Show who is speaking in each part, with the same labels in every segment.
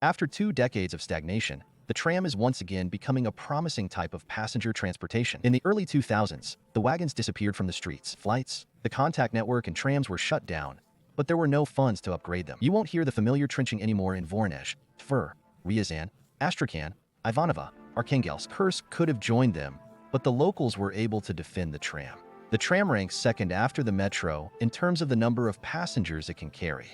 Speaker 1: After 2 decades of stagnation, the tram is once again becoming a promising type of passenger transportation. In the early 2000s, the wagons disappeared from the streets. Flights, the contact network, and trams were shut down, but there were no funds to upgrade them. You won't hear the familiar trenching anymore in Voronezh, Tver, Ryazan, Astrakhan, Ivanova, Arkhangelsk. Kursk could have joined them, but the locals were able to defend the tram. The tram ranks second after the metro in terms of the number of passengers it can carry.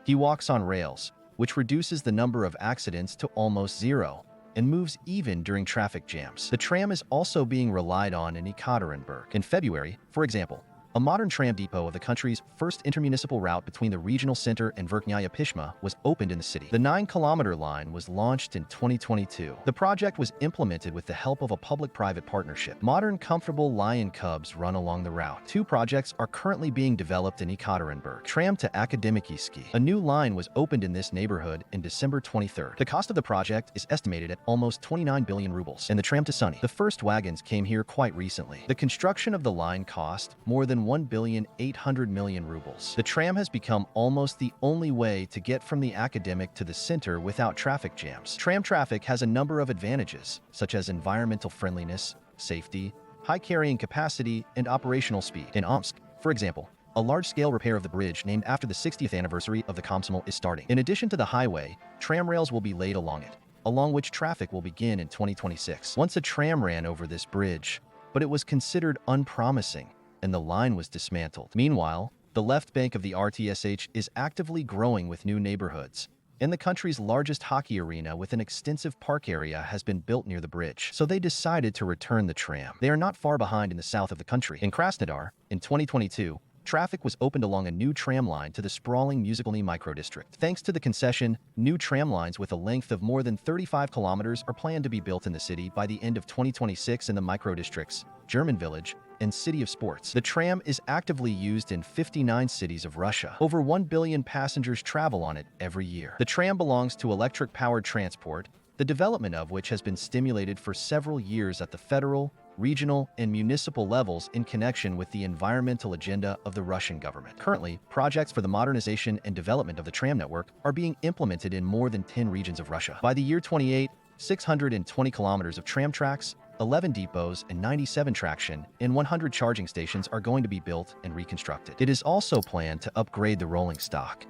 Speaker 1: He walks on rails, which reduces the number of accidents to almost zero and moves even during traffic jams. The tram is also being relied on in Ekaterinburg. In February, for example, a modern tram depot of the country's first intermunicipal route between the regional center and Verkhnaya Pishma was opened in the city. The 9-kilometer line was launched in 2022. The project was implemented with the help of a public-private partnership. Modern, comfortable lion cubs run along the route. 2 projects are currently being developed in Ekaterinburg. Tram to Akademiki. A new line was opened in this neighborhood in December 23rd. The cost of the project is estimated at almost 29 billion rubles. And the tram to Suny. The first wagons came here quite recently. The construction of the line cost more than 1,800,000,000 rubles. The tram has become almost the only way to get from the academic to the center without traffic jams. Tram traffic has a number of advantages, such as environmental friendliness, safety, high carrying capacity, and operational speed. In Omsk, for example, a large-scale repair of the bridge named after the 60th anniversary of the Komsomol is starting. In addition to the highway, tram rails will be laid along it, along which traffic will begin in 2026. Once a tram ran over this bridge, but it was considered unpromising, and the line was dismantled. Meanwhile, the left bank of the RTSH is actively growing with new neighborhoods, and the country's largest hockey arena with an extensive park area has been built near the bridge. So they decided to return the tram. They are not far behind in the south of the country. In Krasnodar, in 2022, traffic was opened along a new tram line to the sprawling Musicalny microdistrict. Thanks to the concession, new tram lines with a length of more than 35 kilometers are planned to be built in the city by the end of 2026 in the microdistricts, German Village, and City of Sports. The tram is actively used in 59 cities of Russia. Over 1 billion passengers travel on it every year. The tram belongs to electric-powered transport, the development of which has been stimulated for several years at the federal, regional, and municipal levels in connection with the environmental agenda of the Russian government. Currently, projects for the modernization and development of the tram network are being implemented in more than 10 regions of Russia. By the year 28, 620 kilometers of tram tracks, 11 depots, and 97 traction and 100 charging stations are going to be built and reconstructed. It is also planned to upgrade the rolling stock.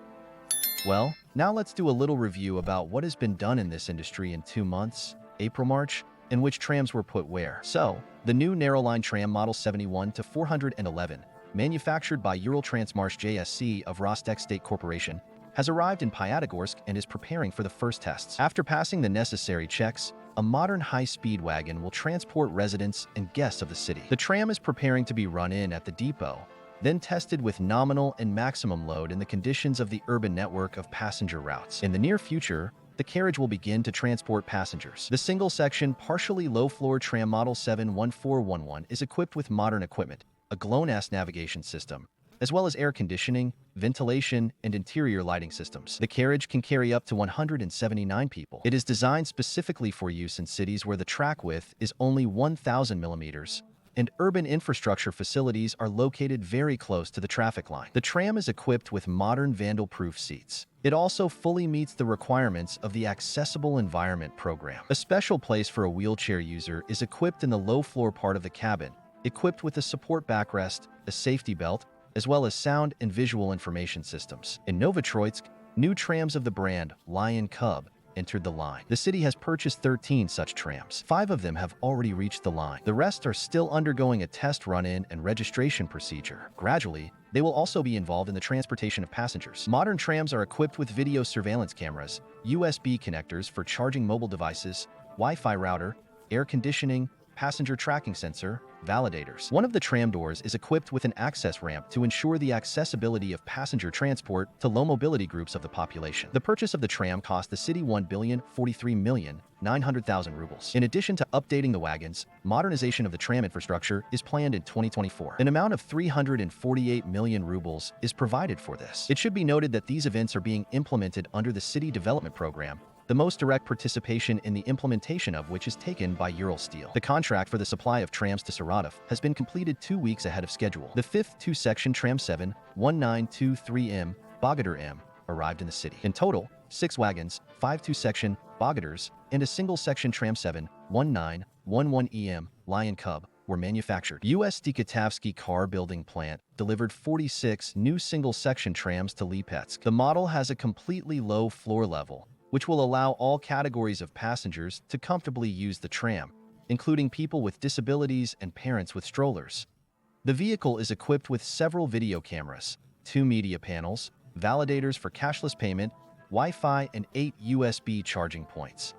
Speaker 1: Well, now let's do a little review about what has been done in this industry in 2 months, April-March, and which trams were put where. So, the new narrow-line tram Model 71 to 411, manufactured by Uraltransmarsh JSC of Rostec State Corporation, has arrived in Pyatigorsk and is preparing for the first tests. After passing the necessary checks, a modern high-speed wagon will transport residents and guests of the city. The tram is preparing to be run in at the depot, then tested with nominal and maximum load in the conditions of the urban network of passenger routes. In the near future, the carriage will begin to transport passengers. The single-section, partially low-floor tram Model 71411 is equipped with modern equipment, a GLONASS navigation system, as well as air conditioning, ventilation, and interior lighting systems. The carriage can carry up to 179 people. It is designed specifically for use in cities where the track width is only 1,000 millimeters, and urban infrastructure facilities are located very close to the traffic line. The tram is equipped with modern vandal-proof seats. It also fully meets the requirements of the Accessible Environment Program. A special place for a wheelchair user is equipped in the low-floor part of the cabin, equipped with a support backrest, a safety belt, as well as sound and visual information systems. In Novotroitsk, new trams of the brand Lion Cub entered the line. The city has purchased 13 such trams. 5 of them have already reached the line. The rest are still undergoing a test run-in and registration procedure. Gradually, they will also be involved in the transportation of passengers. Modern trams are equipped with video surveillance cameras, USB connectors for charging mobile devices, Wi-Fi router, air conditioning, passenger tracking sensor, validators. One of the tram doors is equipped with an access ramp to ensure the accessibility of passenger transport to low mobility groups of the population. The purchase of the tram cost the city 1,043,900,000 rubles. In addition to updating the wagons, modernization of the tram infrastructure is planned in 2024. An amount of 348 million rubles is provided for this. It should be noted that these events are being implemented under the City Development Program, the most direct participation in the implementation of which is taken by Uralsteel. The contract for the supply of trams to Saratov has been completed 2 weeks ahead of schedule. The 5th 2-section Tram 7 1923M Bogatyr M arrived in the city. In total, 6 wagons, 5 two-section boggiters, and a single-section Tram 7-1911 Lion Cub were manufactured. U.S. Dekatavsky car building plant delivered 46 new single-section trams to Lipetsk. The model has a completely low floor level, which will allow all categories of passengers to comfortably use the tram, including people with disabilities and parents with strollers. The vehicle is equipped with several video cameras, 2 media panels, validators for cashless payment, Wi-Fi, and 8 USB charging points.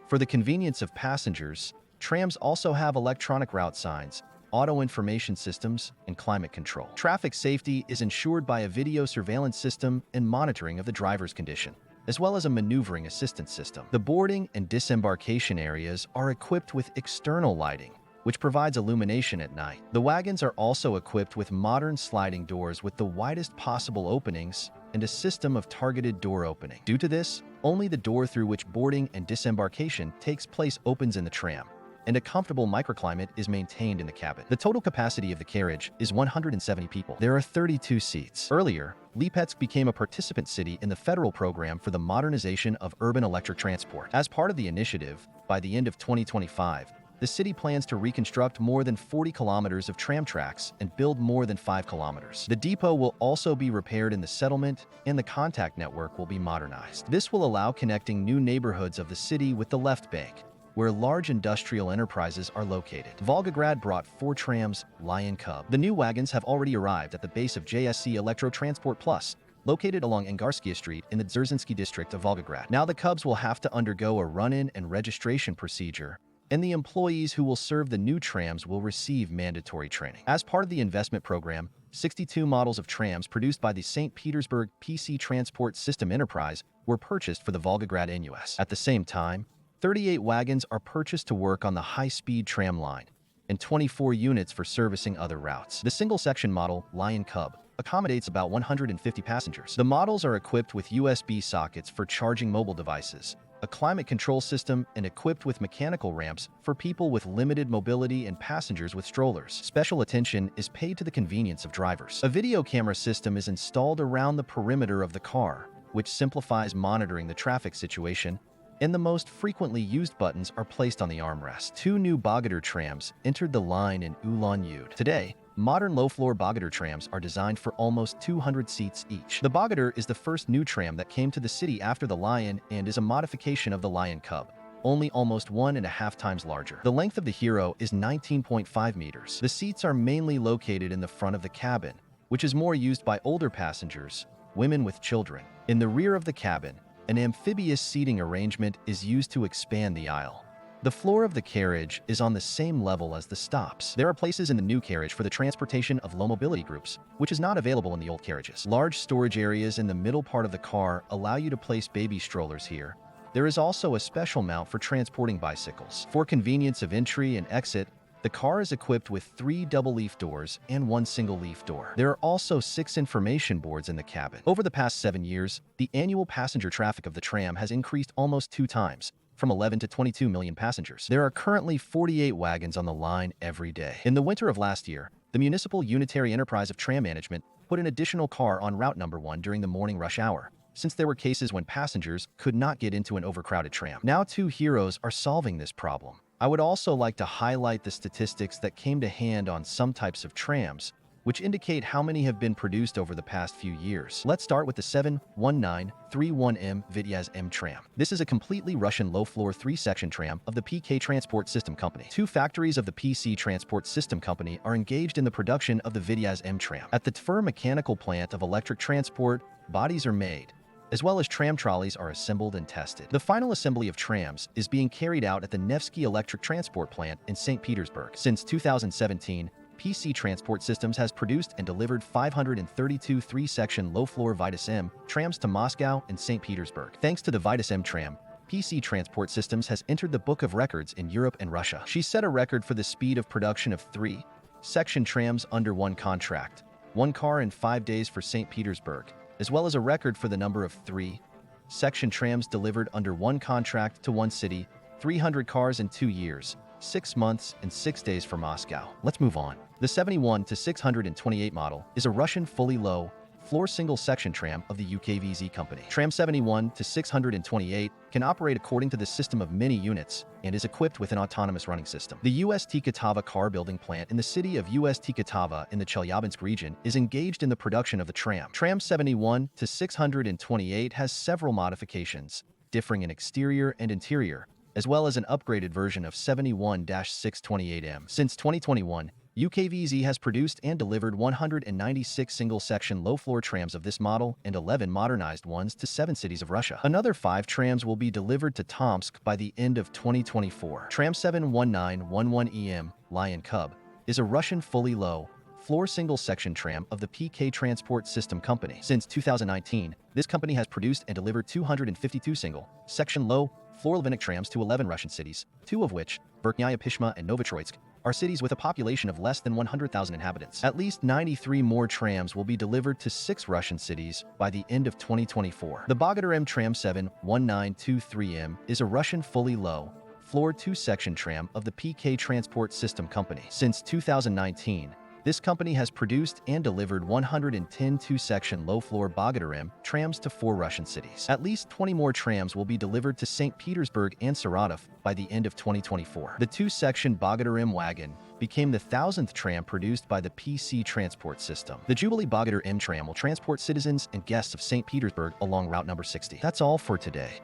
Speaker 1: For the convenience of passengers, trams also have electronic route signs, auto information systems, and climate control. Traffic safety is ensured by a video surveillance system and monitoring of the driver's condition, as well as a maneuvering assistance system. The boarding and disembarkation areas are equipped with external lighting, which provides illumination at night. The wagons are also equipped with modern sliding doors with the widest possible openings and a system of targeted door opening. Due to this, only the door through which boarding and disembarkation takes place opens in the tram, and a comfortable microclimate is maintained in the cabin. The total capacity of the carriage is 170 people. There are 32 seats. Earlier, Lipetsk became a participant city in the federal program for the modernization of urban electric transport. As part of the initiative, by the end of 2025, the city plans to reconstruct more than 40 kilometers of tram tracks and build more than 5 kilometers. The depot will also be repaired in the settlement, and the contact network will be modernized. This will allow connecting new neighborhoods of the city with the left bank, where large industrial enterprises are located. Volgograd brought 4 trams, Lion Cub. The new wagons have already arrived at the base of JSC Electro Transport Plus, located along Angarskia Street in the Dzerzhinsky district of Volgograd. Now the Cubs will have to undergo a run-in and registration procedure, and the employees who will serve the new trams will receive mandatory training. As part of the investment program, 62 models of trams produced by the St. Petersburg PC Transport System Enterprise were purchased for the Volgograd NUS. At the same time, 38 wagons are purchased to work on the high-speed tram line, and 24 units for servicing other routes. The single-section model, Lion Cub, accommodates about 150 passengers. The models are equipped with USB sockets for charging mobile devices, a climate control system, and equipped with mechanical ramps for people with limited mobility and passengers with strollers. Special attention is paid to the convenience of drivers. A video camera system is installed around the perimeter of the car, which simplifies monitoring the traffic situation, and the most frequently used buttons are placed on the armrest. 2 new boggiter trams entered the line in Ulan-Ude. Today, modern low-floor boggiter trams are designed for almost 200 seats each. The boggiter is the first new tram that came to the city after the Lion and is a modification of the Lion Cub, only almost 1.5 times larger. The length of the Hero is 19.5 meters. The seats are mainly located in the front of the cabin, which is more used by older passengers, women with children. In the rear of the cabin, an amphibious seating arrangement is used to expand the aisle. The floor of the carriage is on the same level as the stops. There are places in the new carriage for the transportation of low mobility groups, which is not available in the old carriages. Large storage areas in the middle part of the car allow you to place baby strollers here. There is also a special mount for transporting bicycles. For convenience of entry and exit, the car is equipped with 3 double-leaf doors and 1 single-leaf door. There are also 6 information boards in the cabin. Over the past 7 years, the annual passenger traffic of the tram has increased almost 2 times, from 11 to 22 million passengers. There are currently 48 wagons on the line every day. In the winter of last year, the Municipal Unitary Enterprise of Tram Management put an additional car on route number 1 during the morning rush hour, since there were cases when passengers could not get into an overcrowded tram. Now 2 heroes are solving this problem. I would also like to highlight the statistics that came to hand on some types of trams, which indicate how many have been produced over the past few years. Let's start with the 71931M Vityaz M tram. This is a completely Russian low-floor 3-section tram of the PK Transport System Company. 2 factories of the PC Transport System Company are engaged in the production of the Vityaz M tram. At the Tver mechanical plant of electric transport, bodies are made, as well as tram trolleys are assembled and tested. The final assembly of trams is being carried out at the Nevsky Electric Transport Plant in St. Petersburg. Since 2017, PC Transport Systems has produced and delivered 532 3-section low-floor Vitas M trams to Moscow and St. Petersburg. Thanks to the Vitas M tram, PC Transport Systems has entered the book of records in Europe and Russia. She set a record for the speed of production of 3-section trams under 1 contract, 1 car in 5 days for St. Petersburg, as well as a record for the number of 3-section trams delivered under 1 contract to 1 city, 300 cars in 2 years, 6 months and 6 days for Moscow. Let's move on. The 71 to 628 model is a Russian fully low, floor single-section tram of the UKVZ company. Tram 71 to 628 can operate according to the system of many units and is equipped with an autonomous running system. The UST Katava car building plant in the city of UST Katava in the Chelyabinsk region is engaged in the production of the tram. Tram 71 to 628 has several modifications, differing in exterior and interior, as well as an upgraded version of 71-628M. Since 2021, UKVZ has produced and delivered 196 single-section low-floor trams of this model and 11 modernized ones to 7 cities of Russia. Another 5 trams will be delivered to Tomsk by the end of 2024. Tram 71911EM, Lion Cub, is a Russian fully low, floor single-section tram of the PK Transport System Company. Since 2019, this company has produced and delivered 252 single-section low-floor Levinik trams to 11 Russian cities, 2 of which, Verkhnaya Pishma and Novotroitsk, are cities with a population of less than 100,000 inhabitants. At least 93 more trams will be delivered to 6 Russian cities by the end of 2024. The Bogatyr M Tram 71923M is a Russian fully low, floor 2-section tram of the PK Transport System Company. Since 2019, this company has produced and delivered 110 2-section low-floor Bogatyr M trams to 4 Russian cities. At least 20 more trams will be delivered to St. Petersburg and Saratov by the end of 2024. The 2-section Bogatyr M wagon became the 1,000th tram produced by the PC Transport System. The Jubilee Bogatyr M tram will transport citizens and guests of St. Petersburg along Route number 60. That's all for today.